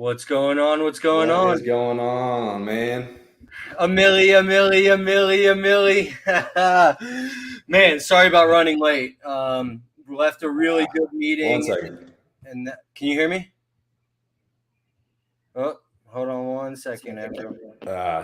What's going on? What's going What on? is going on, man? A milli. Man, sorry about running late. We left a really good meeting. 1 second. Can you hear me? Oh, hold on 1 second, everyone.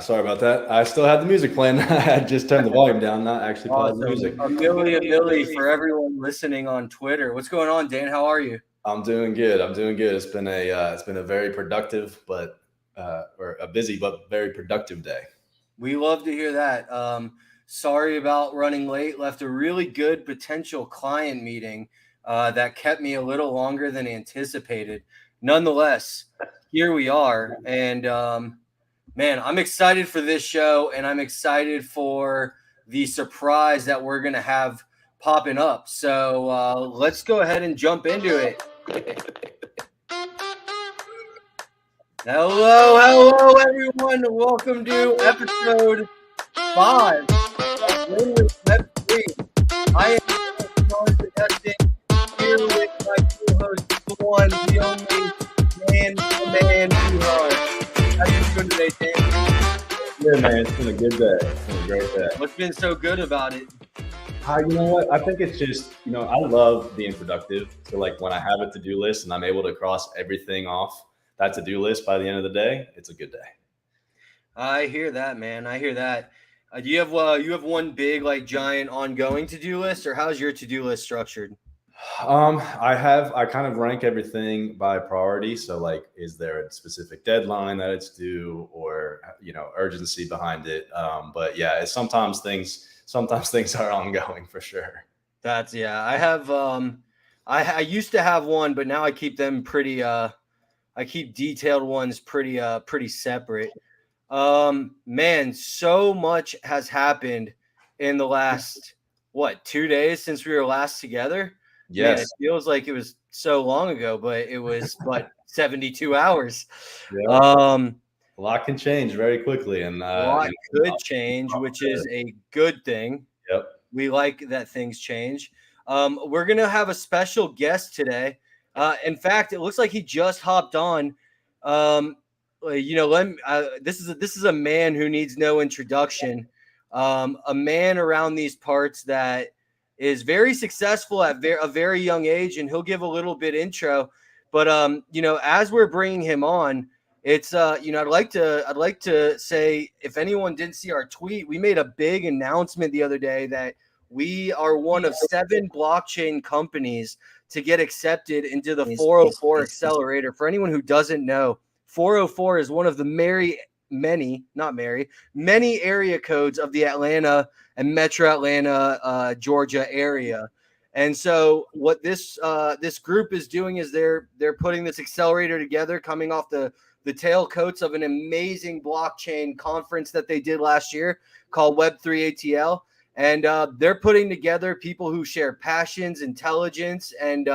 Sorry about that. I still had the music playing. I had just turned the volume down, not actually paused the music. A milli for everyone listening on Twitter. What's going on, Dan? How are you? I'm doing good. It's been a very productive or a busy but very productive day. We love to hear that. Sorry about running late. Left a really good potential client meeting that kept me a little longer than anticipated. Nonetheless, here we are. And man, I'm excited for this show, and I'm excited for the surprise that we're going to have popping up. So let's go ahead and jump into it. Hello, everyone. Welcome to episode 5 of Web3. I am John Testing here with my co-host, the one, the only man, How you doing today, Dan? Good, man. It's been a good day. It's been a great day. What's been so good about it? You know what? I think it's just, I love being productive. So like when I have a to-do list and I'm able to cross everything off that to-do list by the end of the day, it's a good day. I hear that, man. I hear that. Do you have one big, like, giant ongoing to-do list, or how's your to-do list structured? I kind of rank everything by priority. So like, is there a specific deadline that it's due, or urgency behind it? But yeah, sometimes things are ongoing for sure. I have I used to have one, but now I keep them pretty I keep detailed ones pretty separate. Man, so much has happened in the last 2 days since we were last together. Yes. Man, it feels like it was so long ago, but it was 72 hours. Yeah. A lot can change very quickly, and a lot could change, which is a good thing. Yep. We like that things change. We're gonna have a special guest today. In fact, it looks like he just hopped on. This is a man who needs no introduction. A man around these parts that is very successful at a very young age, and he'll give a little bit intro. But as we're bringing him on, it's I'd like to say, if anyone didn't see our tweet, we made a big announcement the other day that we are one of 7 blockchain companies to get accepted into the 404 accelerator. For anyone who doesn't know, 404 is one of the many area codes of the Atlanta and Metro Atlanta, Georgia area. And so what this group is doing is they're putting this accelerator together, coming off the tailcoats of an amazing blockchain conference that they did last year called Web3 ATL. And they're putting together people who share passions, intelligence, and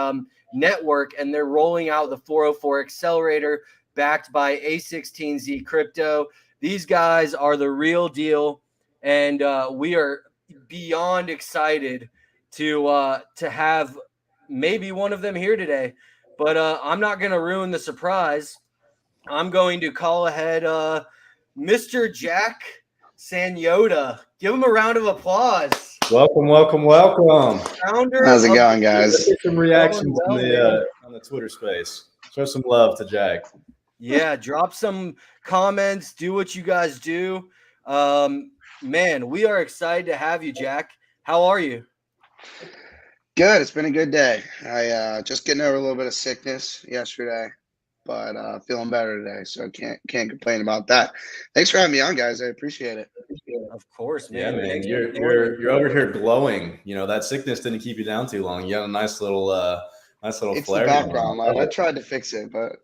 network, and they're rolling out the 404 accelerator backed by A16Z Crypto. These guys are the real deal, and we are beyond excited to have maybe one of them here today. But I'm not going to ruin the surprise. I'm going to call ahead Mr. Jack Sanyota. Give him a round of applause. Welcome. Founder. How's it going, guys? Some reactions on the Twitter space. Show some love to Jack. Yeah, drop some comments. Do what you guys do. Man, we are excited to have you, Jack. How are you? Good. It's been a good day. I just getting over a little bit of sickness yesterday, but feeling better today, so can't complain about that. Thanks for having me on, guys. I appreciate it. Of course, man. Yeah, man. You're over here glowing. That sickness didn't keep you down too long. You had a nice little it's flare. The background light. I tried to fix it, but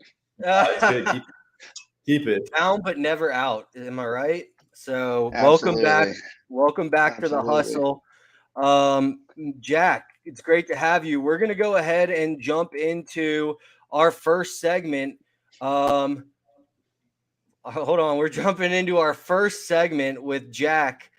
keep it down but never out. Am I right? So Absolutely. welcome back to the hustle. Jack, it's great to have you. We're gonna go ahead and jump into our first segment. Hold on, we're jumping into our first segment with Jack.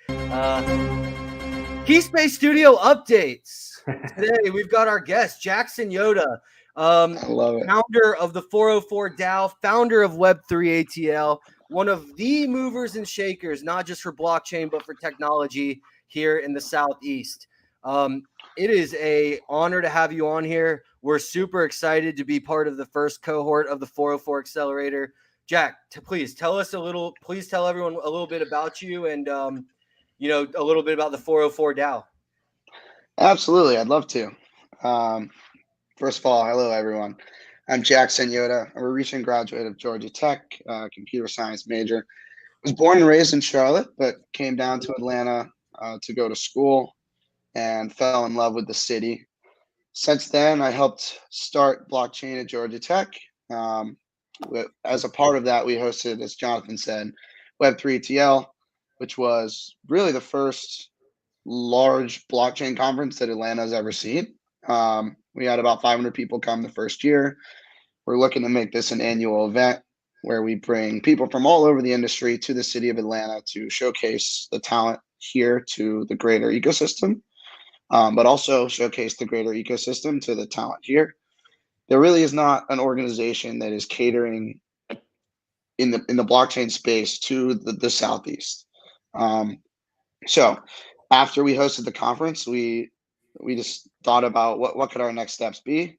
Keyspace Studio updates. Today we've got our guest, Jackson Yoda, I love it. founder of the 404 DAO, founder of Web3 ATL, one of the movers and shakers, not just for blockchain, but for technology here in the Southeast. It is an honor to have you on here. We're super excited to be part of the first cohort of the 404 Accelerator. Jack, please tell everyone a little bit about you and, a little bit about the 404 DAO. Absolutely, I'd love to. First of all, hello everyone. I'm Jackson Yoda. I'm a recent graduate of Georgia Tech, computer science major. Was born and raised in Charlotte, but came down to Atlanta to go to school and fell in love with the city. Since then, I helped start blockchain at Georgia Tech. As a part of that, we hosted, as Jonathan said, Web3 TL, which was really the first large blockchain conference that Atlanta's ever seen. We had about 500 people come the first year. We're looking to make this an annual event where we bring people from all over the industry to the city of Atlanta to showcase the talent here to the greater ecosystem, but also showcase the greater ecosystem to the talent here. There really is not an organization that is catering in the blockchain space to the Southeast. So after we hosted the conference, we just thought about what could our next steps be.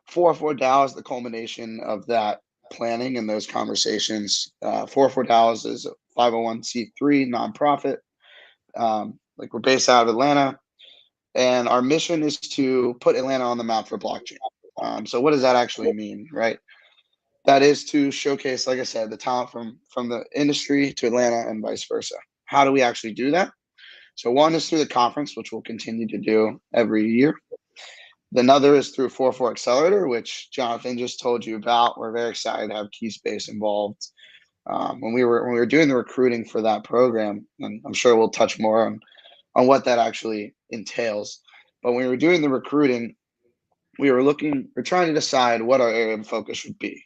404 DAO is the culmination of that planning and those conversations. 404 DAO is a 501c3 nonprofit. We're based out of Atlanta, and our mission is to put Atlanta on the map for blockchain. So what does that actually mean, right? That is to showcase, like I said, the talent from the industry to Atlanta and vice versa. How do we actually do that? So one is through the conference, which we'll continue to do every year. Another is through 404 Accelerator, which Jonathan just told you about. We're very excited to have Keyspace involved. When we were doing the recruiting for that program, and I'm sure we'll touch more on what that actually entails. But when we were doing the recruiting, we're trying to decide what our area of focus should be.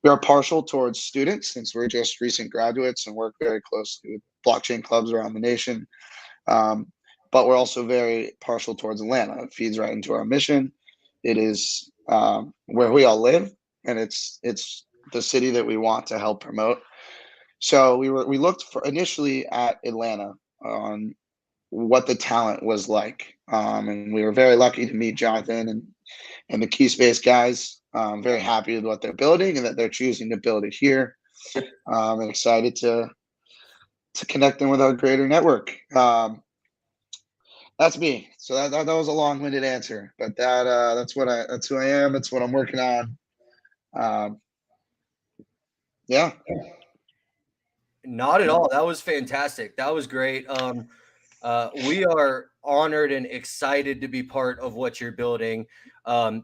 We are partial towards students since we're just recent graduates and work very closely with blockchain clubs around the nation. But we're also very partial towards Atlanta. It feeds right into our mission. It is where we all live, and it's the city that we want to help promote. So we looked initially at Atlanta on what the talent was like, and we were very lucky to meet Jonathan and the Keyspace guys. I'm very happy with what they're building and that they're choosing to build it here. I'm excited to connect them with our greater network. That's me. So that was a long-winded answer, but that's who I am. That's what I'm working on. Yeah. Not at all. That was fantastic. That was great. We are honored and excited to be part of what you're building.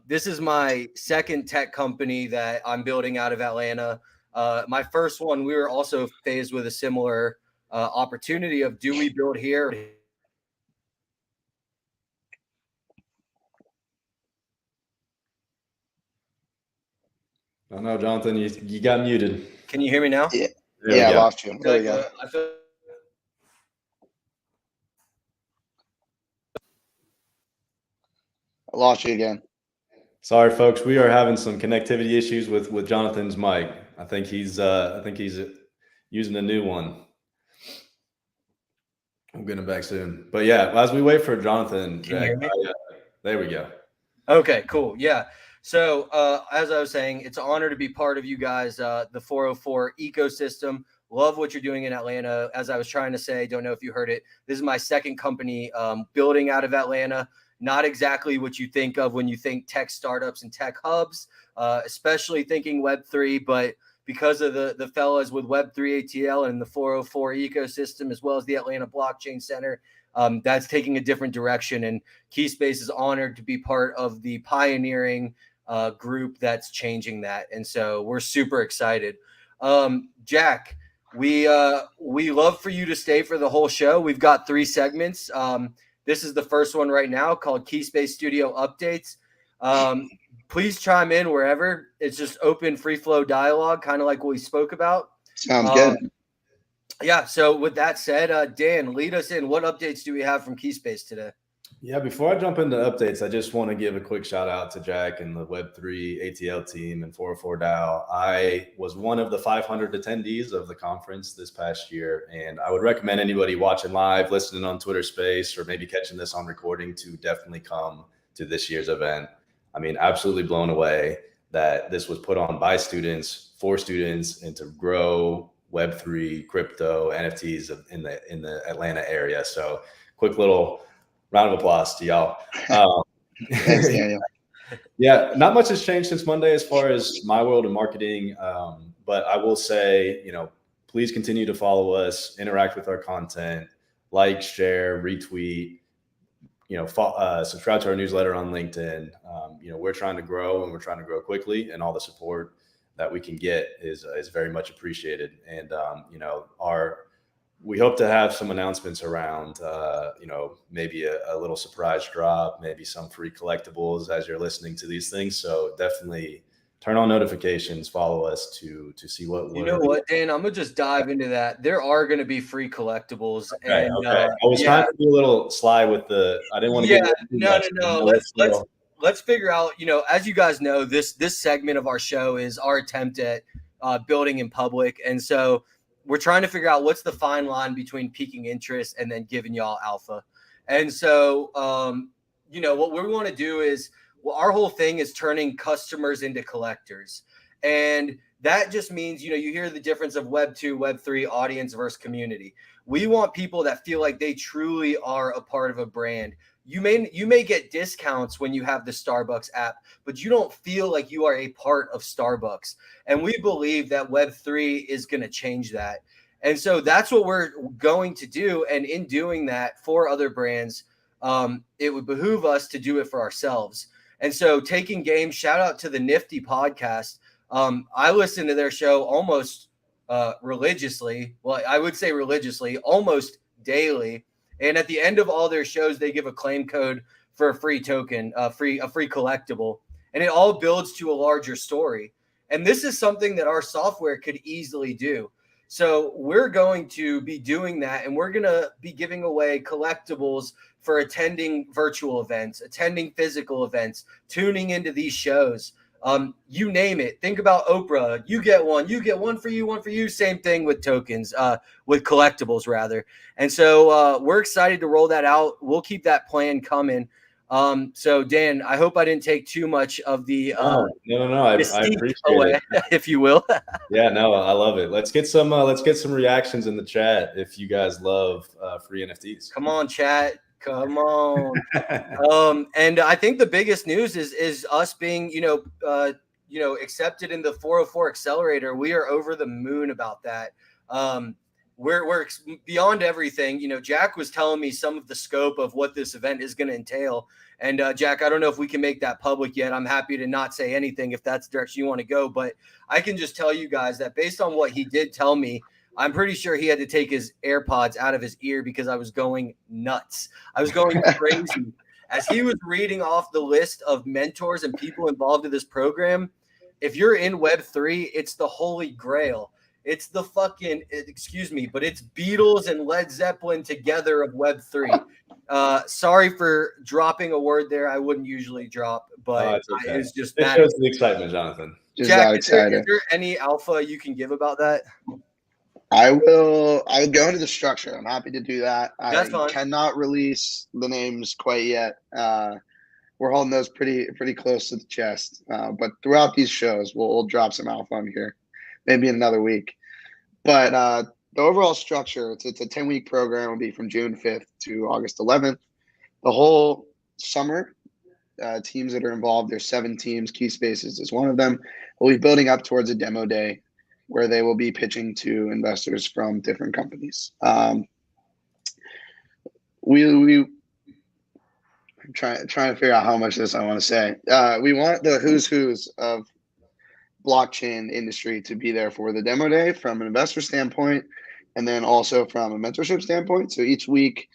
This is my second tech company that I'm building out of Atlanta. My first one, we were also faced with a similar opportunity of, do we build here? Oh no, Jonathan, you got muted. Can you hear me now? Yeah, I lost you. There we go. I lost you again. Sorry, folks. We are having some connectivity issues with Jonathan's mic. I think he's using a new one. I'm getting it back soon. But yeah, as we wait for Jonathan, Jack, there we go. Okay, cool. Yeah. So as I was saying, it's an honor to be part of you guys, the 404 ecosystem. Love what you're doing in Atlanta. As I was trying to say, don't know if you heard it. This is my second company building out of Atlanta. Not exactly what you think of when you think tech startups and tech hubs, especially thinking Web3, but because of the fellas with Web3 ATL and the 404 ecosystem, as well as the Atlanta Blockchain Center, that's taking a different direction. And Keyspace is honored to be part of the pioneering group that's changing that. And so we're super excited. Jack, we love for you to stay for the whole show. We've got 3 segments. This is the first one right now called Keyspace Studio Updates. Please chime in wherever. It's just open, free flow dialogue, kind of like what we spoke about. Sounds good. Yeah. So with that said, Dan, lead us in. What updates do we have from Keyspace today? Yeah, before I jump into updates, I just want to give a quick shout out to Jack and the Web3 ATL team and 404 DAO. I was one of the 500 attendees of the conference this past year, and I would recommend anybody watching live, listening on Twitter Space, or maybe catching this on recording to definitely come to this year's event. I mean, absolutely blown away that this was put on by students, for students, and to grow Web3, crypto, NFTs in the Atlanta area. So quick little round of applause to y'all. Thanks, Daniel. Yeah, not much has changed since Monday as far as my world and marketing. But I will say, please continue to follow us, interact with our content, like, share, retweet, subscribe to our newsletter on LinkedIn. We're trying to grow, and we're trying to grow quickly, and all the support that we can get is very much appreciated. And, we hope to have some announcements around, maybe a little surprise drop, maybe some free collectibles as you're listening to these things. So definitely turn on notifications, follow us to see what. You know what, Dan? I'm gonna just dive into that. There are going to be free collectibles, Okay, and okay. I was trying to be a little sly with I didn't want to get no. Let's figure out. As you guys know, this segment of our show is our attempt at building in public, and so we're trying to figure out what's the fine line between piquing interest and then giving y'all alpha. And so, what we want to do is, our whole thing is turning customers into collectors. And that just means, you hear the difference of Web 2, Web 3, audience versus community. We want people that feel like they truly are a part of a brand. You may get discounts when you have the Starbucks app, but you don't feel like you are a part of Starbucks. And we believe that Web3 is going to change that. And so that's what we're going to do. And in doing that for other brands, it would behoove us to do it for ourselves. And so taking game, shout out to the Nifty podcast. I listen to their show almost religiously. Well, I would say religiously, almost daily. And at the end of all their shows, they give a claim code for a free token, a free collectible. And it all builds to a larger story. And this is something that our software could easily do. So we're going to be doing that, and we're going to be giving away collectibles for attending virtual events, attending physical events, tuning into these shows. You name it. Think about Oprah. You get one for you. Same thing with tokens, with collectibles rather. And so we're excited to roll that out. We'll keep that plan coming. So Dan, I hope I didn't take too much of the no. I appreciate away, it, if you will. Yeah, no, I love it. Let's get some reactions in the chat if you guys love free NFTs. Come on, chat. Come on. And I think the biggest news is us being, accepted in the 404 accelerator. We are over the moon about that. We're beyond everything. Jack was telling me some of the scope of what this event is going to entail. And Jack, I don't know if we can make that public yet. I'm happy to not say anything if that's the direction you want to go. But I can just tell you guys that based on what he did tell me, I'm pretty sure he had to take his AirPods out of his ear because I was going nuts. I was going crazy. As he was reading off the list of mentors and people involved in this program, if you're in Web3, it's the holy grail. It's the but it's Beatles and Led Zeppelin together of Web3. Sorry for dropping a word there. I wouldn't usually drop, but okay. It's just that. It shows the excitement, Jonathan. Just Jack, is there any alpha you can give about that? I'll go into the structure. I'm happy to do that. That's fine. Cannot release the names quite yet. We're holding those pretty close to the chest. But throughout these shows, we'll drop some alpha on here, maybe in another week. But the overall structure, it's a 10-week program. Will be from June 5th to August 11th. The whole summer, teams that are involved, there's 7 teams. Key Spaces is one of them. We'll be building up towards a demo day where they will be pitching to investors from different companies. I'm trying to figure out how much of this I want to say. We want the who's of blockchain industry to be there for the demo day from an investor standpoint, and then also from a mentorship standpoint. So each week,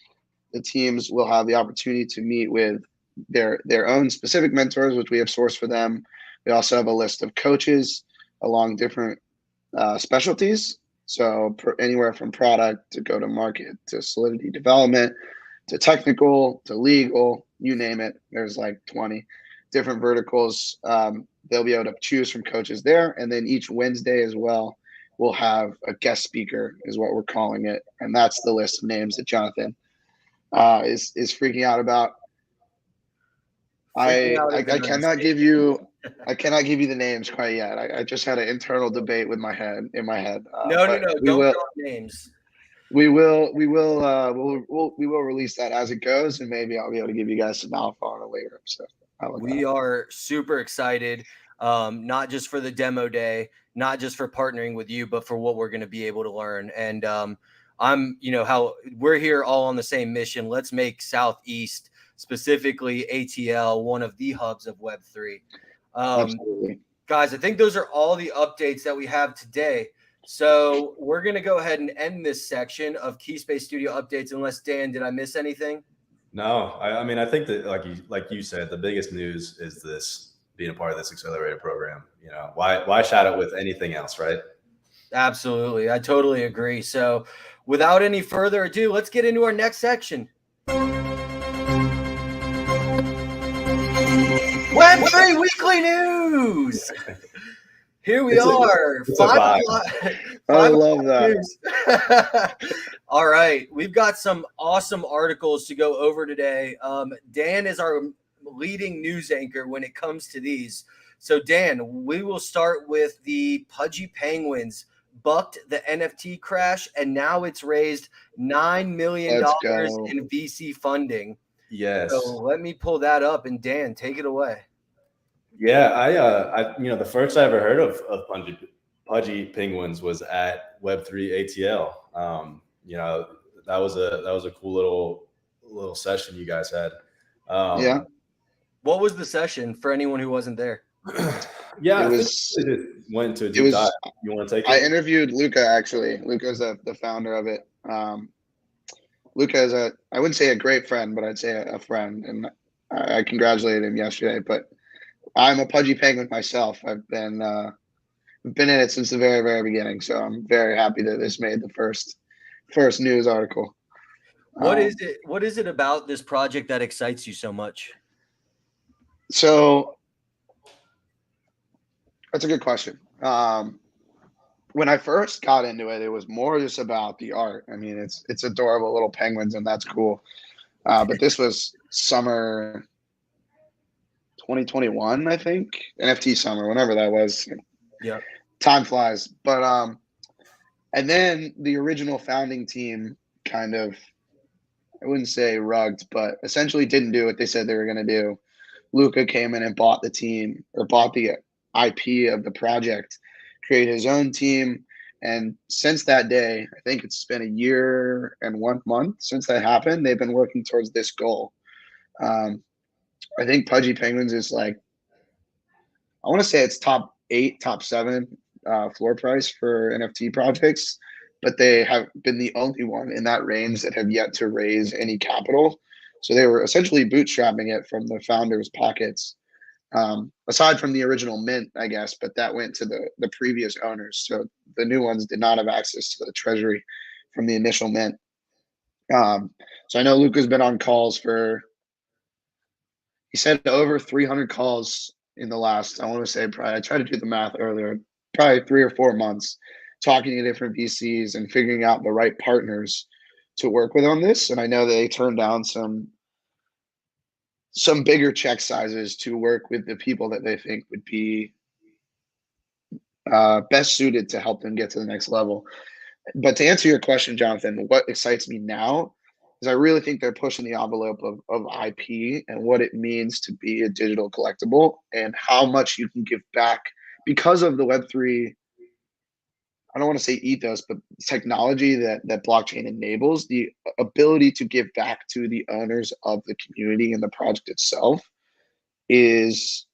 the teams will have the opportunity to meet with their own specific mentors, which we have sourced for them. We also have a list of coaches along different specialties. So anywhere from product to go to market to Solidity development, to technical to legal, you name it. There's like 20 different verticals. They'll be able to choose from coaches there, and then each Wednesday as well, we'll have a guest speaker, is what we're calling it, and that's the list of names that Jonathan is freaking out about. Freaking out I is an cannot give understatement. you the names quite yet. I just had an internal debate with my head. No, But we don't will drop names. we will release that as it goes, and maybe I'll be able to give you guys some alpha on a later episode. We are super excited, not just for the demo day, not just for partnering with you, but for what we're going to be able to learn. And I'm, how we're here all on the same mission. Let's make Southeast, specifically ATL, one of the hubs of Web3. Absolutely. Guys, I think those are all the updates that we have today. So we're going to go ahead and end this section of Keyspace Studio updates. Unless, Dan, did I miss anything? No, I mean, I think that like you said, the biggest news is this being a part of this accelerator program. Why shout it with anything else, right? Absolutely. I totally agree. So without any further ado, let's get into our next section. Web3 Weekly News. Here we are. It's a vibe. I love that. All right. We've got some awesome articles to go over today. Dan is our leading news anchor when it comes to these. So, Dan, we will start with the Pudgy Penguins bucked the NFT crash, and now it's raised $9 million in VC funding. Yes. So let me pull that up, and Dan, take it away. Yeah, I the first I ever heard of Pudgy Penguins was at Web3 ATL. That was a cool little session you guys had. Yeah. What was the session for anyone who wasn't there? Yeah, it went to a deep dive. You want to take it? I interviewed Luca, actually. Luca's the founder of it. Luca is I wouldn't say a great friend, but I'd say a friend. And I congratulated him yesterday. But I'm a Pudgy Penguin myself. I've been in it since the very, very beginning. So I'm very happy that this made the first news article. What is it about this project that excites you so much? So that's a good question. When I first got into it, it was more just about the art. I mean, it's adorable little penguins, and that's cool. But this was summer 2021, I think, NFT summer, whenever that was. Yeah, time flies. But and then the original founding team kind of, I wouldn't say rugged, but essentially didn't do what they said they were going to do. Luca came in and bought the team, or bought the IP of the project, created his own team. And since that day, I think it's been a year and 1 month since that happened, they've been working towards this goal. I think Pudgy Penguins is like, I want to say it's top 8, top 7 floor price for NFT projects, but they have been the only one in that range that have yet to raise any capital. So they were essentially bootstrapping it from the founders' pockets, aside from the original mint, I guess, but that went to the previous owners. So the new ones did not have access to the treasury from the initial mint. So I know Luca's been on calls he said over 300 calls in the last, I want to say, probably, I tried to do the math earlier, probably 3 or 4 months, talking to different VCs and figuring out the right partners to work with on this. And I know they turned down some bigger check sizes to work with the people that they think would be best suited to help them get to the next level. But to answer your question, Jonathan, what excites me now is I really think they're pushing the envelope of IP and what it means to be a digital collectible and how much you can give back because of the Web3, I don't want to say ethos, but technology that blockchain enables, the ability to give back to the owners of the community and the project itself is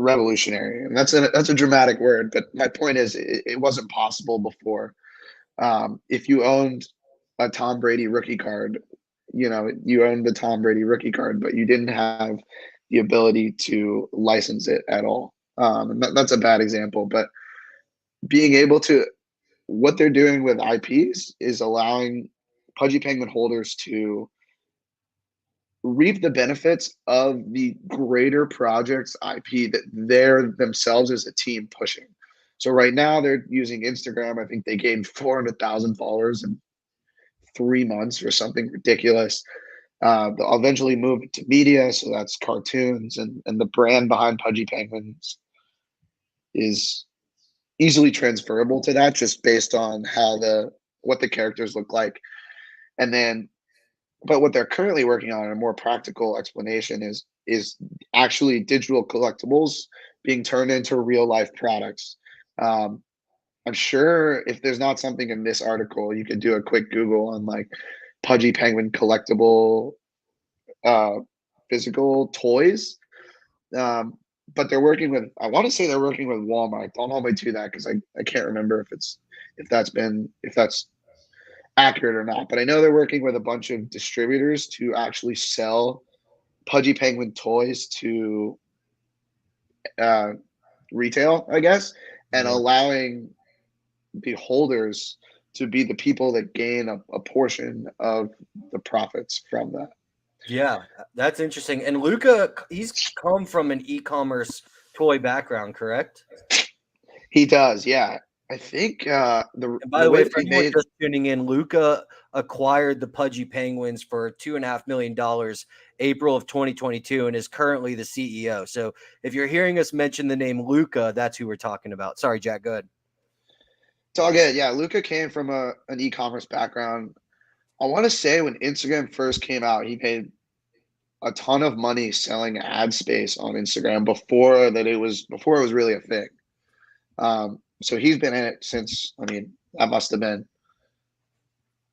revolutionary. And that's a dramatic word, but my point is it wasn't possible before. If you owned a Tom Brady rookie card, you owned the Tom Brady rookie card, but you didn't have the ability to license it at all. And that's a bad example, but being able to, what they're doing with IPs is allowing Pudgy Penguin holders to reap the benefits of the greater project's IP that they're themselves as a team pushing. So right now they're using Instagram. I think they gained 400,000 followers in 3 months or something ridiculous. They'll eventually move into media, so that's cartoons, and the brand behind Pudgy Penguins is easily transferable to that, just based on what the characters look like. And then, but what they're currently working on, a more practical explanation, is actually digital collectibles being turned into real life products. I'm sure if there's not something in this article, you could do a quick Google on like Pudgy Penguin collectible physical toys. But they're working with, I want to say they're working with Walmart. Don't hold me to that because I can't remember if that's accurate or not. But I know they're working with a bunch of distributors to actually sell Pudgy Penguin toys to retail, I guess, and allowing the holders to be the people that gain a portion of the profits from that. Yeah, that's interesting. And Luca, he's come from an e-commerce toy background, correct? He does, yeah. I think And by the way, for anyone just tuning in, Luca acquired the Pudgy Penguins for $2.5 million April of 2022 and is currently the CEO. So if you're hearing us mention the name Luca, that's who we're talking about. Sorry, Jack, go ahead. It's all good. Yeah, Luca came from an e-commerce background. I want to say when Instagram first came out, he paid a ton of money selling ad space on Instagram before it was really a thing. So he's been in it since, I mean, that must have been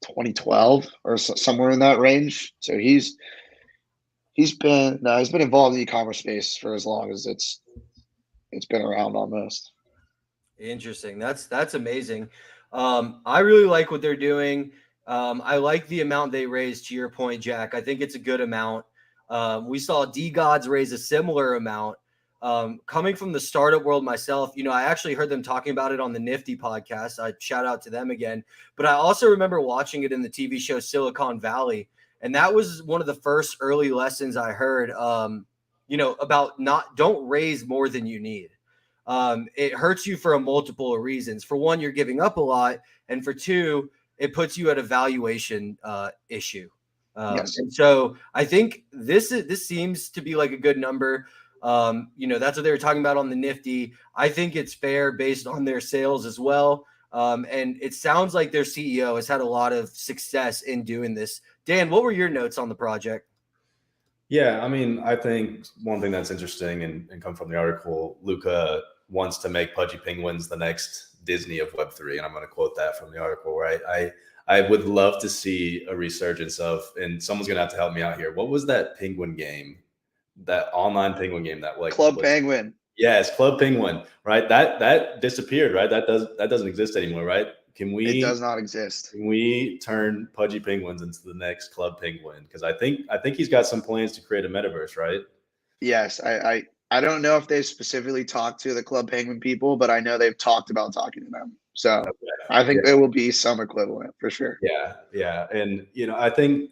2012 or somewhere in that range. So he's been involved in the e-commerce space for as long as it's been around almost. Interesting. That's amazing. I really like what they're doing. I like the amount they raised, to your point, Jack. I think it's a good amount. We saw D-Gods raise a similar amount. Coming from the startup world myself, I actually heard them talking about it on the Nifty podcast. I shout out to them again. But I also remember watching it in the TV show Silicon Valley. And that was one of the first early lessons I heard, about don't raise more than you need. It hurts you for a multiple of reasons. For one, you're giving up a lot. And for two, it puts you at a valuation issue. Yes. And so I think this seems to be like a good number. That's what they were talking about on the Nifty. I think it's fair based on their sales as well. And it sounds like their CEO has had a lot of success in doing this. Dan, what were your notes on the project? Yeah, I mean, I think one thing that's interesting and come from the article, Luca wants to make Pudgy Penguins the next Disney of Web3. And I'm going to quote that from the article, right? I would love to see a resurgence of, and someone's going to have to help me out here. What was that penguin game, that online penguin game that like Club Penguin? Yes, Club Penguin, right? That disappeared, right? That doesn't exist anymore, right? It does not exist. Can we turn Pudgy Penguins into the next Club Penguin? Because I think he's got some plans to create a metaverse, right? Yes, I don't know if they've specifically talked to the Club Penguin people, but I know they've talked about talking to them. So okay. I think there will be some equivalent for sure. Yeah. And, I think,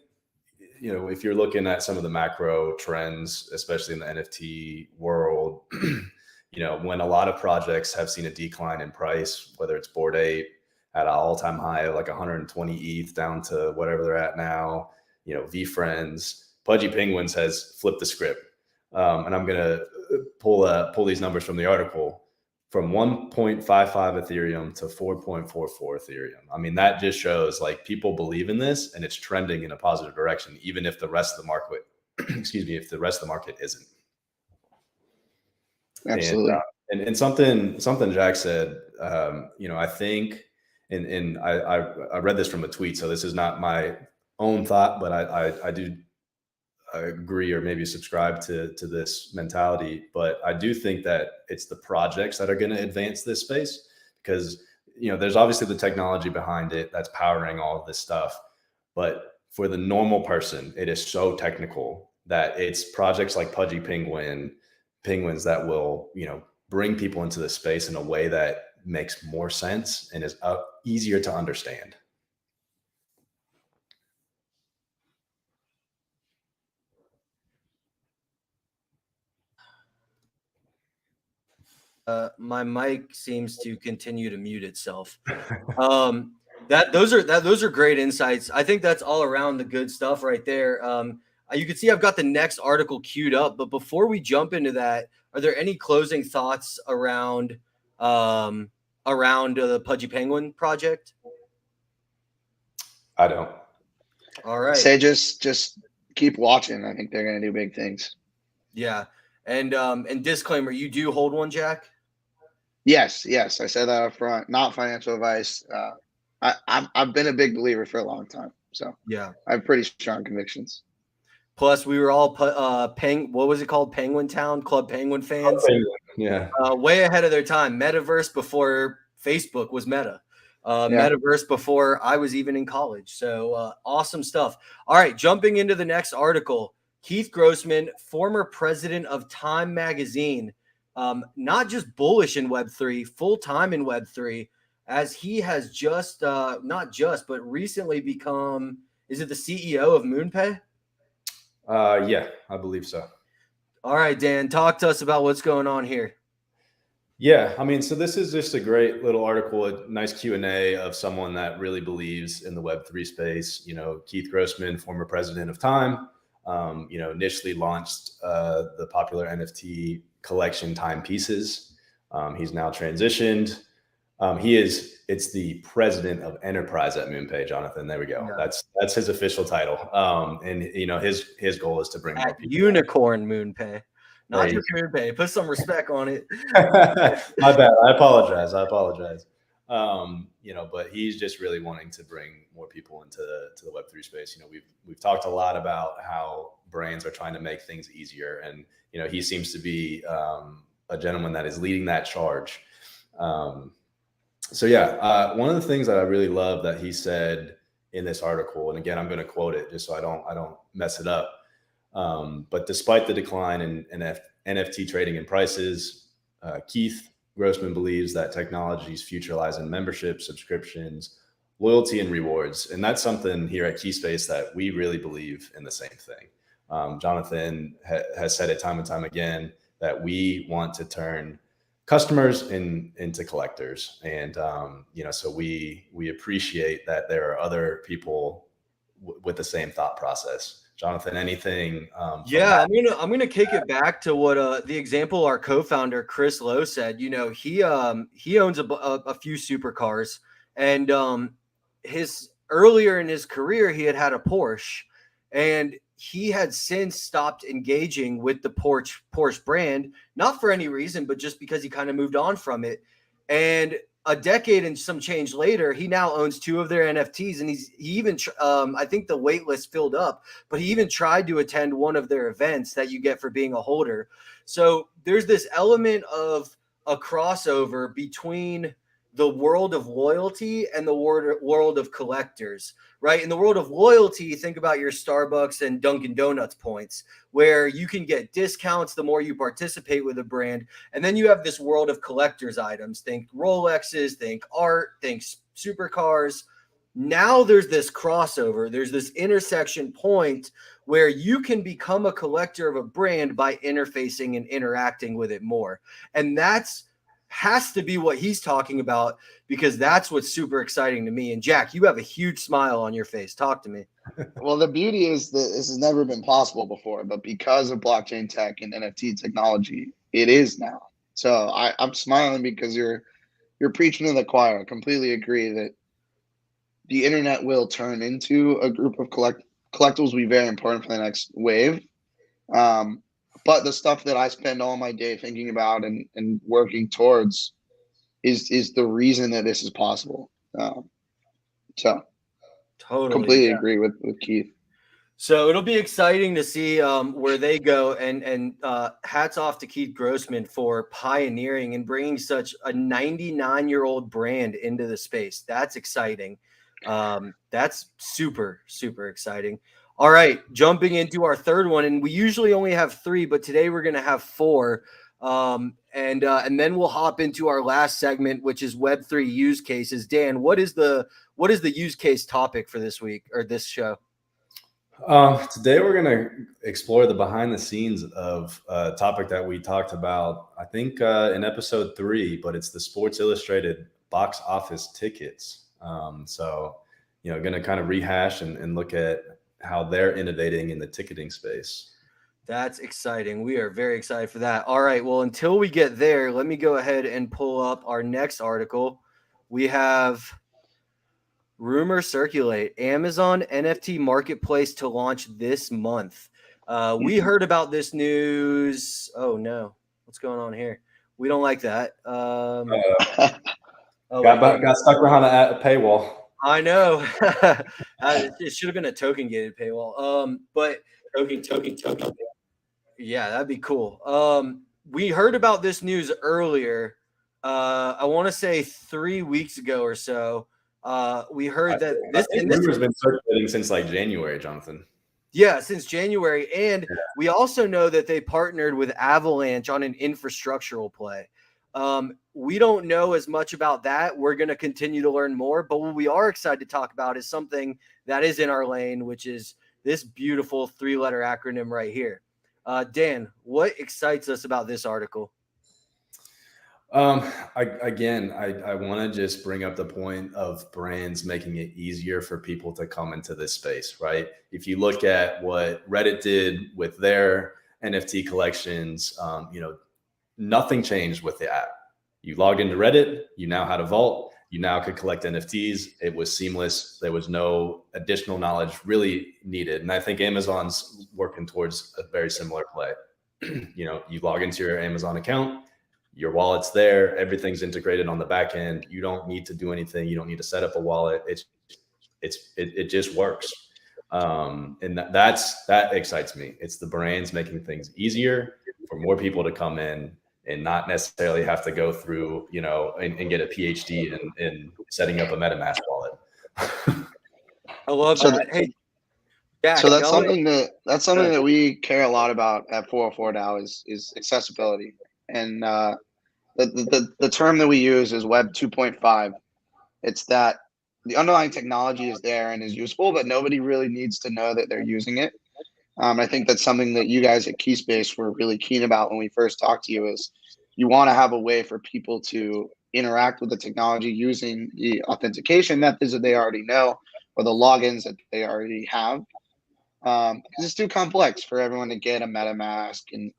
if you're looking at some of the macro trends, especially in the NFT world, when a lot of projects have seen a decline in price, whether it's Bored Ape at an all-time high of like 120 ETH down to whatever they're at now, VFriends, Pudgy Penguins has flipped the script. And I'm going to pull these numbers from the article. From 1.55 Ethereum to 4.44 Ethereum. I mean, that just shows like people believe in this and it's trending in a positive direction, even if the rest of the market, if the rest of the market isn't. Absolutely. And something Jack said, I think, and I read this from a tweet, so this is not my own thought, but I do agree or maybe subscribe to this mentality, but I do think that it's the projects that are going to advance this space because, there's obviously the technology behind it that's powering all of this stuff. But for the normal person, it is so technical that it's projects like Pudgy Penguins that will, bring people into the space in a way that makes more sense and is easier to understand. my mic seems to continue to mute itself. Those are great insights. I think that's all around the good stuff right there. You can see I've got the next article queued up, but before we jump into that, are there any closing thoughts around the Pudgy Penguin project? I don't. All right. Say just keep watching. I think they're going to do big things. Yeah. And disclaimer, you do hold one, Jack? Yes. I said that up front. Not financial advice. I've been a big believer for a long time. So yeah, I have pretty strong convictions. Plus, we were all what was it called? Penguin Town Club Penguin fans. Yeah. Way ahead of their time. Metaverse before Facebook was Meta. Metaverse before I was even in college. So awesome stuff. All right, jumping into the next article. Keith Grossman, former president of Time Magazine, not just bullish in Web3, full-time in Web3, as he has just, not just, but recently become, is it the CEO of MoonPay? Yeah, I believe so. All right, Dan, talk to us about what's going on here. Yeah, I mean, so this is just a great little article, a nice Q&A of someone that really believes in the Web3 space. You know, Keith Grossman, former president of Time, initially launched the popular NFT collection Timepieces. He's now transitioned. It's the president of enterprise at MoonPay, Jonathan. There we go. Yeah. That's his official title. And his goal is to bring more people Unicorn MoonPay. Not just MoonPay. Put some respect on it. My bad. I apologize. But he's just really wanting to bring more people into the Web3 space. You know, we've talked a lot about how brands are trying to make things easier, and he seems to be a gentleman that is leading that charge. One of the things that I really love that he said in this article, and again, I'm going to quote it just so I don't mess it up. But despite the decline in NFT trading and prices, Keith Grossman believes that technology's future lies in membership, subscriptions, loyalty, and rewards. And that's something here at Keyspace that we really believe in the same thing. Jonathan has said it time and time again that we want to turn customers into collectors. And, so we appreciate that there are other people with the same thought process. Jonathan, anything? I'm gonna kick it back to what the example our co-founder Chris Lowe said. He owns a few supercars, and his earlier in his career he had a Porsche, and he had since stopped engaging with the Porsche brand, not for any reason, but just because he kind of moved on from it. And a decade and some change later, he now owns 2 of their NFTs, and he even I think the wait list filled up, but he even tried to attend one of their events that you get for being a holder. So there's this element of a crossover between the world of loyalty and the world of collectors, right? In the world of loyalty, think about your Starbucks and Dunkin' Donuts points, where you can get discounts the more you participate with a brand. And then you have this world of collectors items. Think Rolexes, think art, think supercars. Now there's this crossover. There's this intersection point where you can become a collector of a brand by interfacing and interacting with it more. And has to be what he's talking about, because that's what's super exciting to me. And Jack, you have a huge smile on your face. Talk to me. Well, the beauty is that this has never been possible before, but because of blockchain tech and NFT technology, it is now. So I'm smiling because you're preaching to the choir. I completely agree that the internet will turn into a group of collectibles will be very important for the next wave. But the stuff that I spend all my day thinking about and working towards is the reason that this is possible. So totally completely agree with Keith. So it'll be exciting to see where they go, and hats off to Keith Grossman for pioneering and bringing such a 99-year-old brand into the space. That's exciting. That's super, super exciting. All right, jumping into our third one, and we usually only have 3, but today we're going to have 4, and then we'll hop into our last segment, which is Web3 use cases. Dan, what is the use case topic for this week or this show? Today we're going to explore the behind the scenes of a topic that we talked about, I think, in episode 3, but it's the Sports Illustrated box office tickets. Going to kind of rehash and look at how they're innovating in the ticketing space. That's exciting. We are very excited for that. All right. Well, until we get there, let me go ahead and pull up our next article. We have rumors circulate Amazon NFT marketplace to launch this month. We heard about this news. Oh no, what's going on here? We don't like that. Got stuck behind a paywall. I know. It should have been a token gated paywall. But token. Yeah, that'd be cool. We heard about this news earlier. I want to say 3 weeks ago or so. We heard that this has been circulating since like January, Jonathan. Yeah, since January. And we also know that they partnered with Avalanche on an infrastructural play. We don't know as much about that. We're going to continue to learn more. But what we are excited to talk about is something that is in our lane, which is this beautiful 3-letter acronym right here. Dan, what excites us about this article? I want to just bring up the point of brands making it easier for people to come into this space, right? If you look at what Reddit did with their NFT collections, nothing changed with the app. You logged into Reddit, you now had a vault, you now could collect NFTs. It was seamless. There was no additional knowledge really needed. And I think Amazon's working towards a very similar play. You log into your Amazon account, your wallet's there, everything's integrated on the back end. You don't need to do anything. You don't need to set up a wallet. It just works. And that excites me. It's the brands making things easier for more people to come in and not necessarily have to go through, and get a PhD in setting up a MetaMask wallet. I love that. Hey, Jack, so that's something that we care a lot about at 404 DAO is accessibility. And the term that we use is Web 2.5. It's that the underlying technology is there and is useful, but nobody really needs to know that they're using it. I think that's something that you guys at Keyspace were really keen about when we first talked to you, is you want to have a way for people to interact with the technology using the authentication methods that they already know or the logins that they already have. Because it's too complex for everyone to get a MetaMask and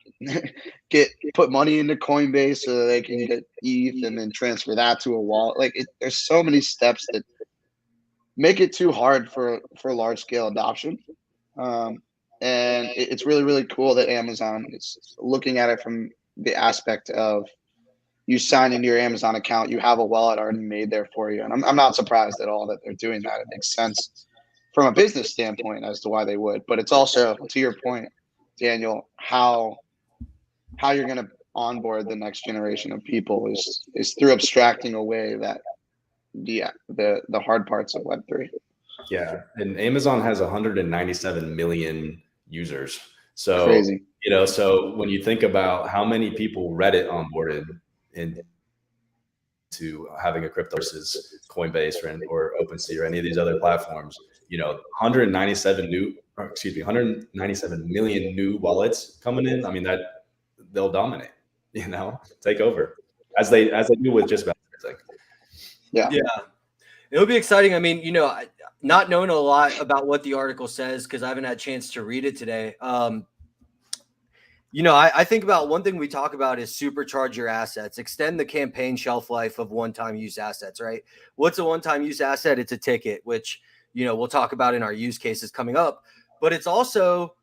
put money into Coinbase so that they can get ETH and then transfer that to a wallet. There's so many steps that make it too hard for large scale adoption. And it's really, really cool that Amazon is looking at it from the aspect of you sign into your Amazon account, you have a wallet already made there for you. And I'm not surprised at all that they're doing that. It makes sense from a business standpoint as to why they would. But it's also, to your point, Daniel, how you're going to onboard the next generation of people is through abstracting away that the hard parts of Web3. Yeah, and Amazon has 197 million users. So crazy. So when you think about how many people Reddit onboarded into having a crypto versus Coinbase or OpenSea or any of these other platforms, 197 million new wallets coming in. I mean, that they'll dominate, take over as they do with just about everything. Yeah. It'll be exciting. I mean, not knowing a lot about what the article says, because I haven't had a chance to read it today. I think about one thing we talk about is supercharge your assets, extend the campaign shelf life of one-time use assets, right? What's a one-time use asset? It's a ticket, which, we'll talk about in our use cases coming up. But it's also,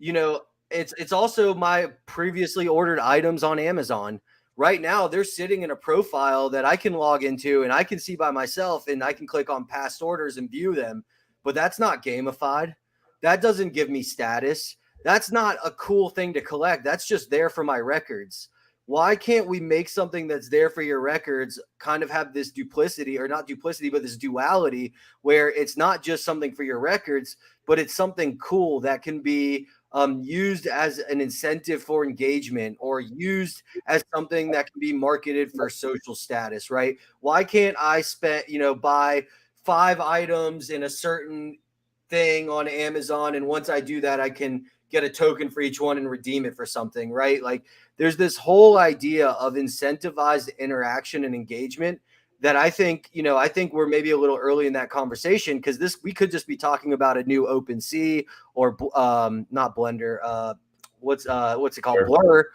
it's also my previously ordered items on Amazon. Right now, they're sitting in a profile that I can log into and I can see by myself, and I can click on past orders and view them. But that's not gamified. That doesn't give me status. That's not a cool thing to collect. That's just there for my records. Why can't we make something that's there for your records kind of have this duplicity, or not duplicity, but this duality, where it's not just something for your records, but it's something cool that can be used as an incentive for engagement, or used as something that can be marketed for social status, right? Why can't I buy 5 items in a certain thing on Amazon, and once I do that, I can get a token for each one and redeem it for something, right? Like there's this whole idea of incentivized interaction and engagement that I think, I think we're maybe a little early in that conversation, because we could just be talking about a new OpenSea or not Blender, what's it called, Blur,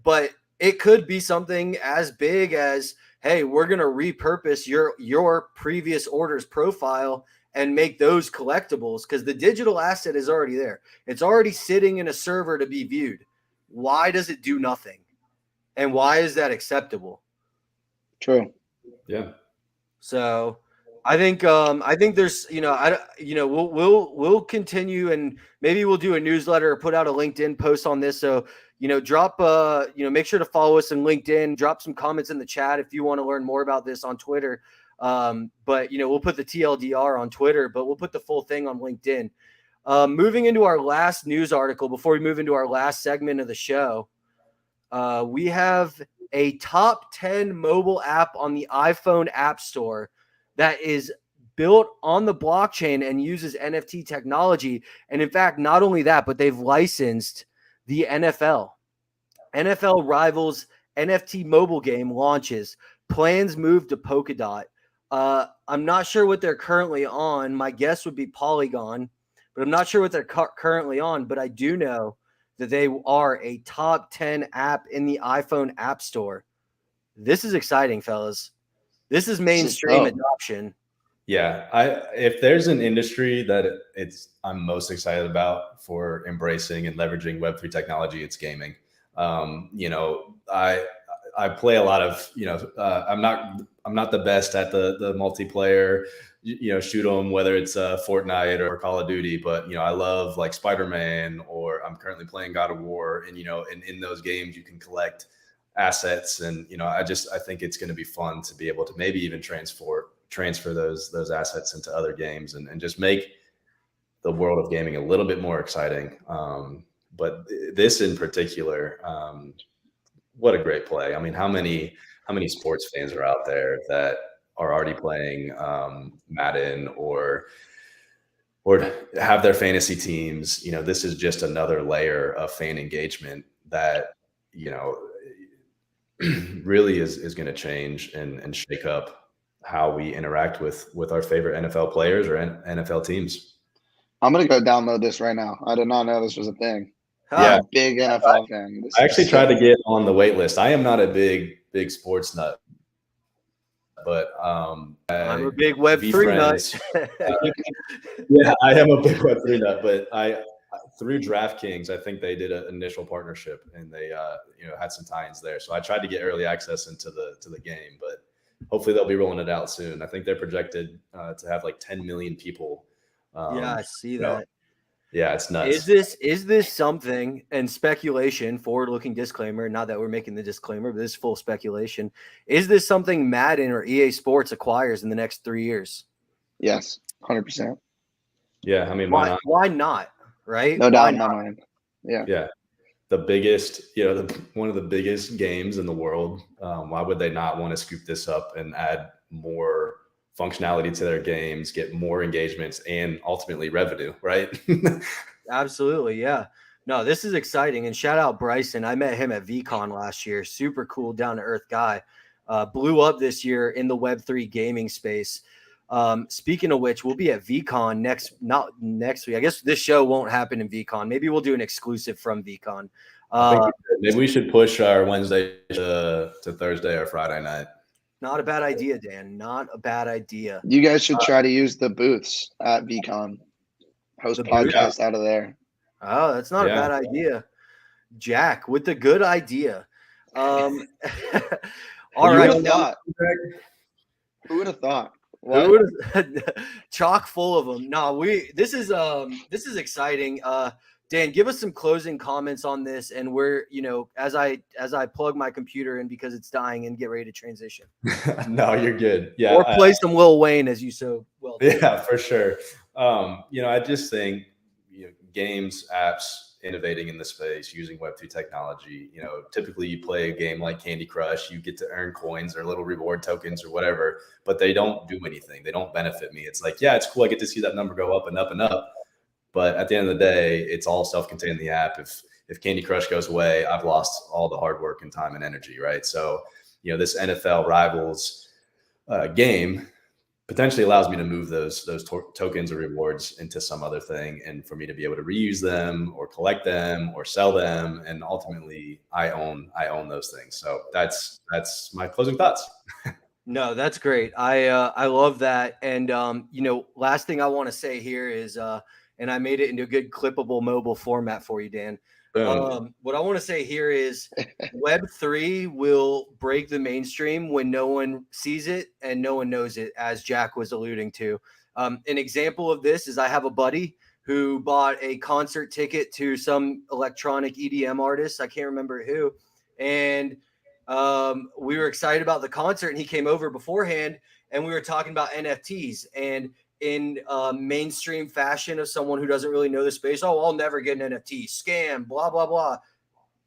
but it could be something as big as, hey, we're going to repurpose your previous orders profile and make those collectibles, because the digital asset is already there. It's already sitting in a server to be viewed. Why does it do nothing? And why is that acceptable? True. Yeah. So I think there's, we'll continue, and maybe we'll do a newsletter or put out a LinkedIn post on this. So, drop, make sure to follow us on LinkedIn, drop some comments in the chat if you want to learn more about this on Twitter. But we'll put the TLDR on Twitter, but we'll put the full thing on LinkedIn. Moving into our last news article before we move into our last segment of the show, we have a top 10 mobile app on the iPhone App Store that is built on the blockchain and uses NFT technology. And in fact, not only that, but they've licensed the NFL. NFL Rivals NFT mobile game launches. Plans move to Polkadot. I'm not sure what they're currently on. My guess would be Polygon, but I'm not sure what they're currently on. But I do know that they are a top 10 app in the iPhone App Store. This is exciting, fellas. This is mainstream adoption. Yeah, if there's an industry that I'm most excited about for embracing and leveraging Web3 technology, it's gaming. I play a lot of, I'm not the best at the multiplayer, shoot 'em, whether it's Fortnite or Call of Duty, but I love like Spider-Man, or I'm currently playing God of War, and and in those games you can collect assets, and I think it's going to be fun to be able to maybe even transfer those assets into other games, and just make the world of gaming a little bit more exciting. But this in particular, what a great play. I mean, how many sports fans are out there that are already playing Madden or have their fantasy teams? This is just another layer of fan engagement that, really is going to change and shake up how we interact with our favorite NFL players or NFL teams. I'm going to go download this right now. I did not know this was a thing. Yeah, I'm a big NFL fan. I actually tried to get on the wait list. I am not a big sports nut, but I'm a big Web3 nut. Yeah, I am a big Web3 nut, but through DraftKings, I think they did an initial partnership, and they had some tie-ins there. So I tried to get early access into the game, but hopefully they'll be rolling it out soon. I think they're projected to have like 10 million people. Yeah, I see that. Yeah, it's nuts. Is this something, and speculation, forward-looking disclaimer, not that we're making the disclaimer, but this is full speculation. Is this something Madden or EA Sports acquires in the next 3 years? Yes, 100%. Yeah, I mean, why not? Right? No doubt in my mind. Yeah. Yeah. The biggest, one of the biggest games in the world. Why would they not want to scoop this up and add more functionality to their games, get more engagements, and ultimately revenue, right? Absolutely. Yeah. No, this is exciting. And shout out Bryson. I met him at VCon last year. Super cool, down to earth guy. Blew up this year in the Web3 gaming space. Speaking of which, we'll be at VCon not next week. I guess this show won't happen in VCon. Maybe we'll do an exclusive from VCon. Maybe we should push our Wednesday to Thursday or Friday night. Not a bad idea, Dan. Not a bad idea. You guys should try to use the booths at VCon. Host podcast out of there. Oh, that's not a bad idea. Jack with the good idea. All right. Who would have thought? Chock full of them. No, this is exciting. Dan, give us some closing comments on this, and we're, as I plug my computer in because it's dying and get ready to transition. No, you're good. Yeah. Or play some Lil Wayne, as you so well did. Yeah, for sure. I just think games, apps, innovating in the space using Web2 technology. Typically you play a game like Candy Crush, you get to earn coins or little reward tokens or whatever, but they don't do anything. They don't benefit me. It's like, yeah, it's cool. I get to see that number go up and up and up. But at the end of the day, it's all self-contained in the app. If Candy Crush goes away, I've lost all the hard work and time and energy, right? So, this NFL Rivals game potentially allows me to move those tokens or rewards into some other thing, and for me to be able to reuse them or collect them or sell them, and ultimately I own those things. So that's my closing thoughts. No, that's great. I love that. And last thing I want to say here is and I made it into a good clippable mobile format for you, Dan. What I want to say here is Web3 will break the mainstream when no one sees it and no one knows it, as Jack was alluding to. An example of this is I have a buddy who bought a concert ticket to some electronic EDM artist. I can't remember who. And we were excited about the concert, and he came over beforehand, and we were talking about NFTs. And in mainstream fashion of someone who doesn't really know the space, I'll never get an NFT, scam, blah, blah, blah.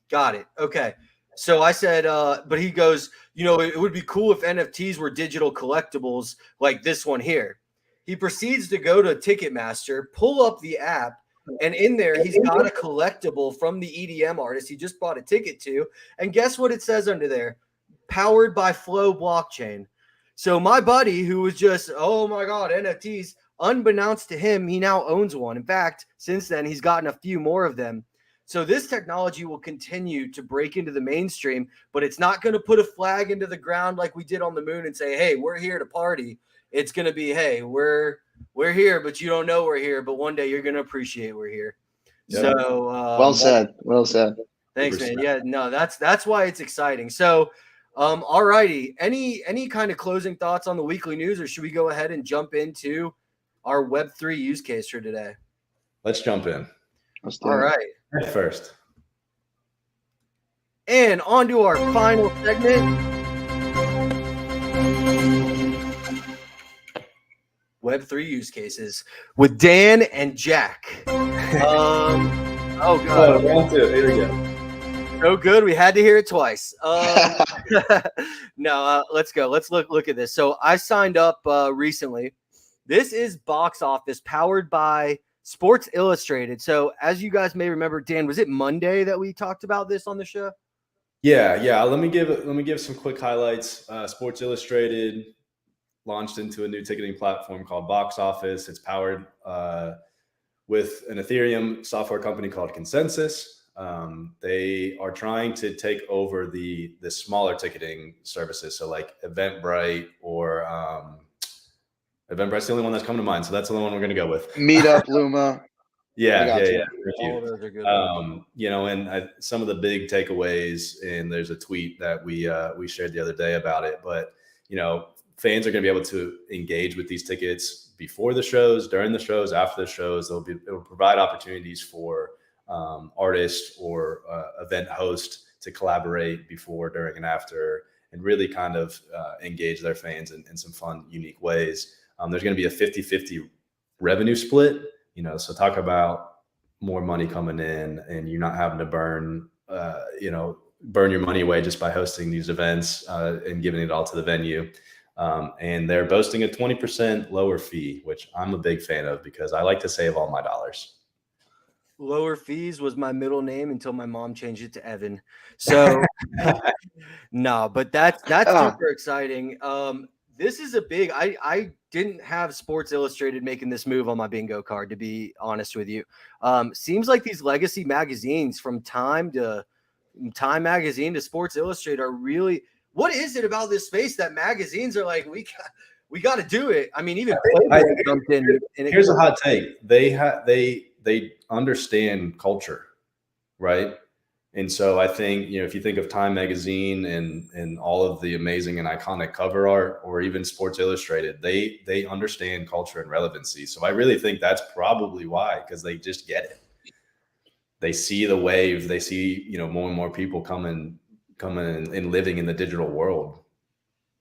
Got it. Okay. So I said, but he goes, it would be cool if NFTs were digital collectibles like this one here. He proceeds to go to Ticketmaster, pull up the app, and in there, he's got a collectible from the EDM artist he just bought a ticket to. And guess what it says under there? Powered by Flow blockchain. So my buddy, who was just, oh my God, NFTs, unbeknownst to him, he now owns one. In fact, since then, he's gotten a few more of them. So this technology will continue to break into the mainstream, but it's not going to put a flag into the ground like we did on the moon and say, hey, we're here to party. It's going to be, hey, we're here, but you don't know we're here. But one day you're going to appreciate we're here. Yeah. So well said. Well said. Thanks, man. Yeah, no, that's why it's exciting. So all righty. Any kind of closing thoughts on the weekly news, or should we go ahead and jump into our Web3 use case for today? Let's jump in. All right. First. And on to our final segment. Web3 use cases with Dan and Jack. Oh God. Round two. Here we go. So good. We had to hear it twice. No, let's go. Let's look at this. So I signed up recently. This is Box Office powered by Sports Illustrated. So as you guys may remember, Dan, was it Monday that we talked about this on the show? Yeah. Let me give some quick highlights. Sports Illustrated launched into a new ticketing platform called Box Office. It's powered with an Ethereum software company called Consensus. They are trying to take over the smaller ticketing services. So like Eventbrite or Eventbrite's the only one that's coming to mind. So that's the only one we're going to go with. Meetup, Luma. Yeah. All of those are good. And some of the big takeaways, and there's a tweet that we shared the other day about it, but fans are going to be able to engage with these tickets before the shows, during the shows, after the shows. It'll provide opportunities for artist or event host to collaborate before, during, and after, and really kind of engage their fans in some fun, unique ways. There's going to be a 50-50 revenue split, so talk about more money coming in and you're not having to burn your money away just by hosting these events and giving it all to the venue. And they're boasting a 20% lower fee, which I'm a big fan of because I like to save all my dollars. Lower fees was my middle name until my mom changed it to Evan. So no, but that's super exciting. This is a big, I didn't have Sports Illustrated making this move on my bingo card, to be honest with you. Seems like these legacy magazines from Time Magazine to Sports Illustrated are really, what is it about this space that magazines are like, we got to do it? I mean, even Playboy jumped in. Here's a hot take. They understand culture, right? And so I think, if you think of Time Magazine and all of the amazing and iconic cover art, or even Sports Illustrated, they understand culture and relevancy. So I really think that's probably why, because they just get it. They see the wave. They see, more and more people coming and living in the digital world.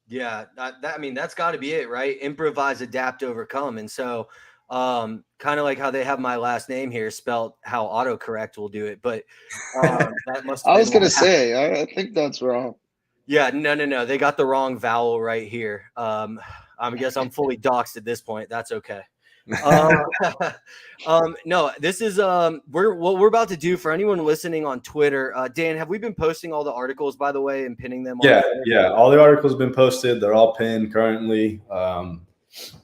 Yeah, that's got to be it, right? Improvise, adapt, overcome. And so Kind of like how they have my last name here spelled how autocorrect will do it, but that must have I been was gonna why. say, I think that's wrong. Yeah, no. They got the wrong vowel right here. I guess I'm fully doxxed at this point. That's okay. No, this is what we're about to do for anyone listening on Twitter. Dan, have we been posting all the articles, by the way, and pinning them? Yeah, on Twitter? yeah. All the articles have been posted. They're all pinned currently.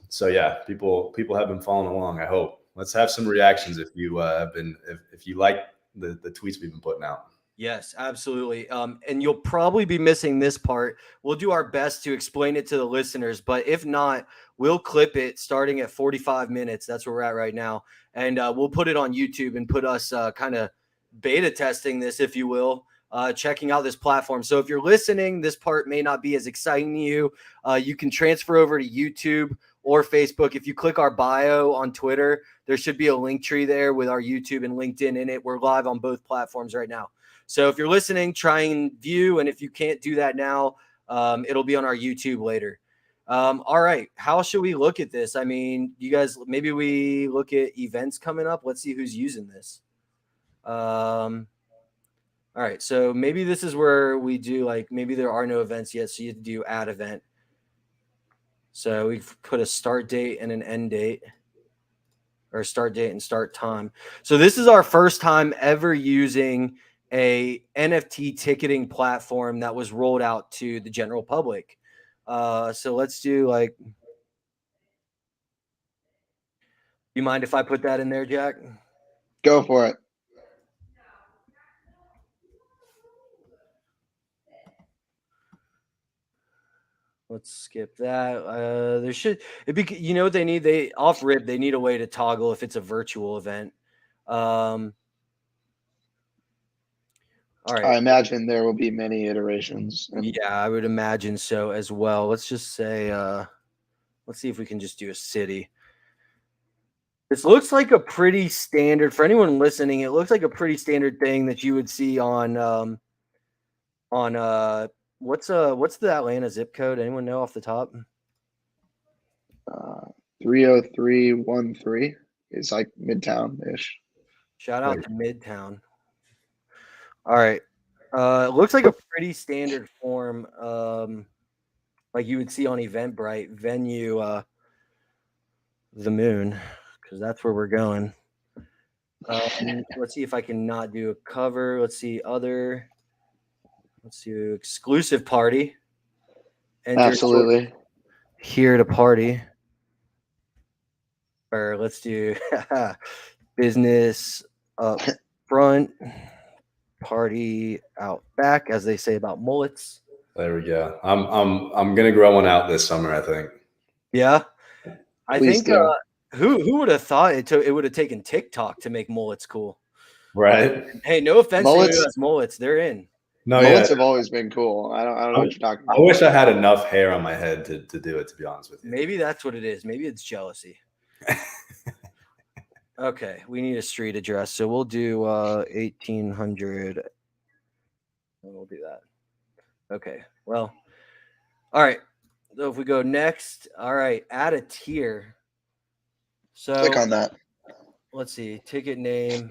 So yeah, people have been following along. I hope. Let's have some reactions if you have been if you like the tweets we've been putting out. Yes, absolutely. And you'll probably be missing this part. We'll do our best to explain it to the listeners, but if not, we'll clip it starting at 45 minutes. That's where we're at right now. And we'll put it on YouTube and put us kind of beta testing this, if you will, checking out this platform. So if you're listening, this part may not be as exciting to you. You can transfer over to YouTube or Facebook. If you click our bio on Twitter, there should be a link tree there with our YouTube and LinkedIn in it. We're live on both platforms right now. So if you're listening, try and view. And if you can't do that now, it'll be on our YouTube later. All right. How should we look at this? I mean, you guys, maybe we look at events coming up. Let's see who's using this. All right. So maybe this is where we do like, maybe there are no events yet. So you do add event. So we've put a start date and an end date, or start date and start time. So this is our first time ever using a NFT ticketing platform that was rolled out to the general public. So let's do like, you mind if I put that in there, Jack? Go for it. Let's skip that. There should it be, you know what they need? They off rip, they need a way to toggle if it's a virtual event. All right. I imagine there will be many iterations. And Yeah, I would imagine so as well. Let's just say, let's see if we can just do a city. This looks like a pretty standard, for anyone listening, it looks like a pretty standard thing that you would see on what's the Atlanta zip code? Anyone know off the top? 30313 is like Midtown-ish. Shout out to Midtown. All right. It looks like a pretty standard form, like you would see on Eventbrite, venue, the moon, because that's where we're going. Let's see if I can not do a cover. Let's see exclusive party. Enter Absolutely. here to party. Or let's do business up front, party out back, as they say about mullets. There we go. I'm gonna grow one out this summer, I think. Yeah, I Please think. do. Who would have thought it would have taken TikTok to make mullets cool? Right. Hey, no offense Mullets- to US mullets, they're in. No, Mullets yeah. have always been cool. I don't know what you're talking about. I wish I had enough hair on my head to do it, to be honest with you. Maybe that's what it is. Maybe it's jealousy. Okay, we need a street address, so we'll do 1800. We'll do that. Okay, well, all right. So if we go next, all right, add a tier. So Click on that. let's see, ticket name.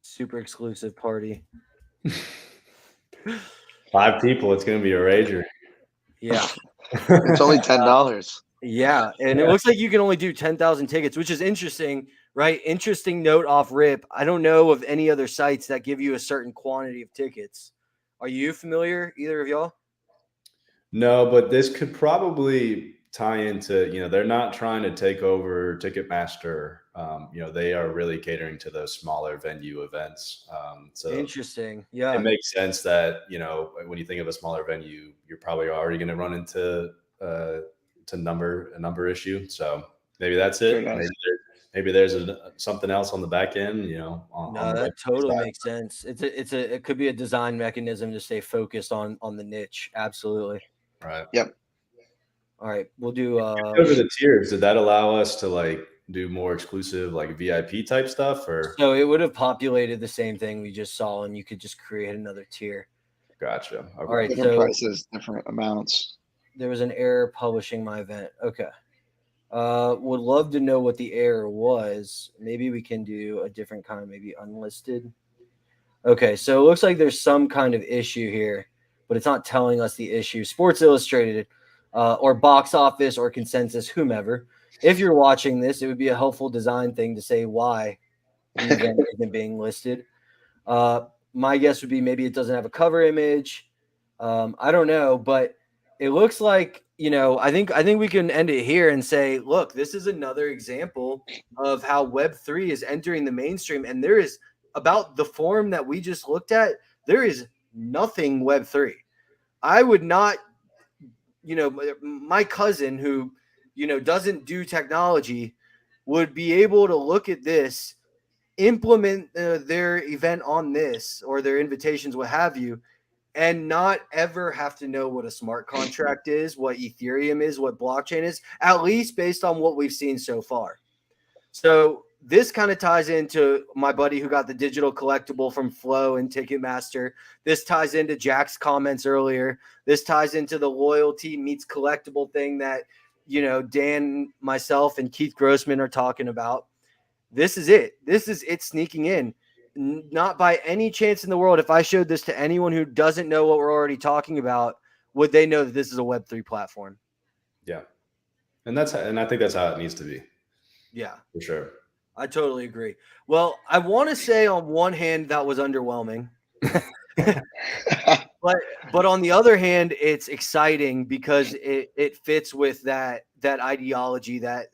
Super exclusive party. 5 people, it's gonna be a rager. Yeah. It's only $10. Yeah, and it looks like you can only do 10,000 tickets, which is interesting, right? Interesting note off rip. I don't know of any other sites that give you a certain quantity of tickets. Are you familiar, either of y'all? No, but this could probably tie into, they're not trying to take over Ticketmaster. They are really catering to those smaller venue events. So Interesting. Yeah. it makes sense that, when you think of a smaller venue, you're probably already going to run into a number issue. So maybe that's it. Sure does. Maybe there's something else on the back end, No, on the that totally side. makes sense. It could be a design mechanism to stay focused on the niche. Absolutely. Right. Yep. All right, we'll do Over the tiers, did that allow us to do more exclusive VIP type stuff, or? So it would have populated the same thing we just saw, and you could just create another tier. Gotcha. Okay. All right, Different so prices, different amounts. there was an error publishing my event. Okay. Would love to know what the error was. Maybe we can do a different kind, maybe unlisted. Okay, so it looks like there's some kind of issue here, but it's not telling us the issue. Sports Illustrated, or Box Office, or Consensus, whomever. If you're watching this, it would be a helpful design thing to say why the event isn't being listed. My guess would be maybe it doesn't have a cover image. I don't know, but it looks like, I think we can end it here and say, look, this is another example of how Web3 is entering the mainstream, and there is, about the forum that we just looked at, there is nothing Web3. I would not, my cousin who, doesn't do technology would be able to look at this, implement their event on this, or their invitations, what have you, and not ever have to know what a smart contract is, what Ethereum is, what blockchain is, at least based on what we've seen so far. So this kind of ties into my buddy who got the digital collectible from Flow and Ticketmaster. This ties into Jack's comments earlier. This ties into the loyalty meets collectible thing that, Dan, myself, and Keith Grossman are talking about. This is it. This is it sneaking in. Not by any chance in the world, if I showed this to anyone who doesn't know what we're already talking about, would they know that this is a Web3 platform? Yeah. And I think that's how it needs to be. Yeah. For sure. I totally agree. Well, I want to say on one hand that was underwhelming. But on the other hand, it's exciting because it fits with that ideology, that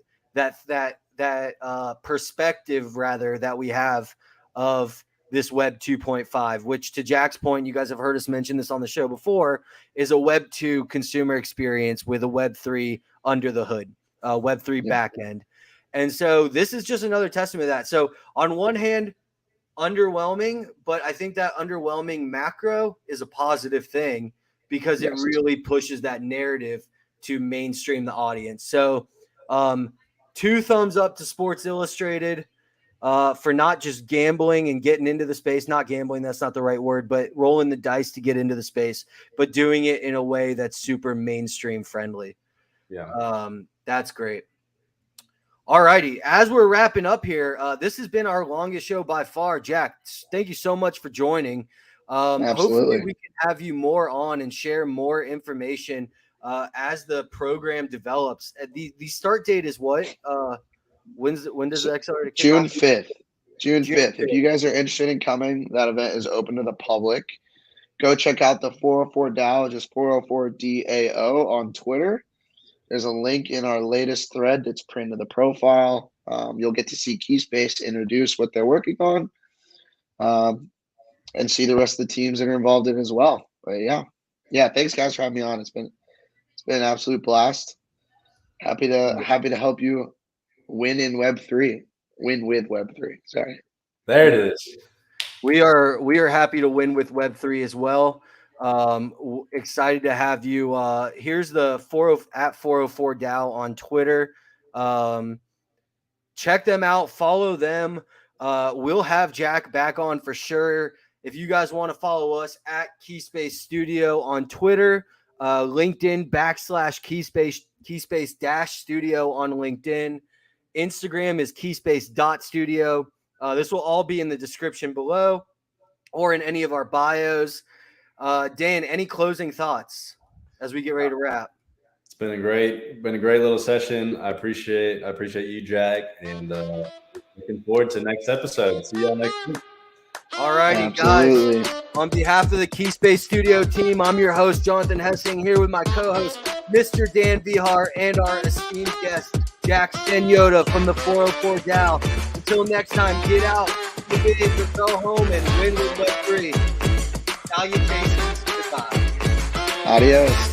perspective rather that we have of this Web 2.5, which, to Jack's point, you guys have heard us mention this on the show before, is a Web 2 consumer experience with a Web 3 under the hood, Web 3 backend. And so this is just another testament to that. So on one hand, underwhelming, but I think that underwhelming macro is a positive thing because it really pushes that narrative to mainstream the audience. So 2 thumbs up to Sports Illustrated for not just gambling and getting into the space, not gambling, that's not the right word, but rolling the dice to get into the space, but doing it in a way that's super mainstream friendly. Yeah. That's great. All righty. As we're wrapping up here, this has been our longest show by far. Jack, thank you so much for joining. Hopefully we can have you more on and share more information as the program develops. The start date is what? When does the accelerator kick June off? 5th. June 5th. If you guys are interested in coming, that event is open to the public. Go check out the 404 DAO, just 404 DAO on Twitter. There's a link in our latest thread that's pinned to the profile. You'll get to see Keyspace introduce what they're working on, and see the rest of the teams that are involved in it as well. But yeah. Thanks guys for having me on. It's been an absolute blast. Happy to help you win in Web3. Win with Web3. Sorry. There it is. We are happy to win with Web3 as well. Excited to have you. Here's the 404 DAO on Twitter. Check them out. Follow them. We'll have Jack back on for sure. If you guys want to follow us at Keyspace Studio on Twitter, LinkedIn /Keyspace-Studio on LinkedIn. Instagram is keyspace.studio. This will all be in the description below or in any of our bios. Dan, any closing thoughts as we get ready to wrap? It's been a great little session. I appreciate you, Jack, and looking forward to next episode. See y'all next week. All righty, guys. On behalf of the Keyspace Studio team, I'm your host, Jonathan Hessing, here with my co-host, Mr. Dan Vihar, and our esteemed guest, Jack Stenyoda from the 404 DAO. Until next time, get out, go home, and win with Web3. Salutations. Goodbye. Adios.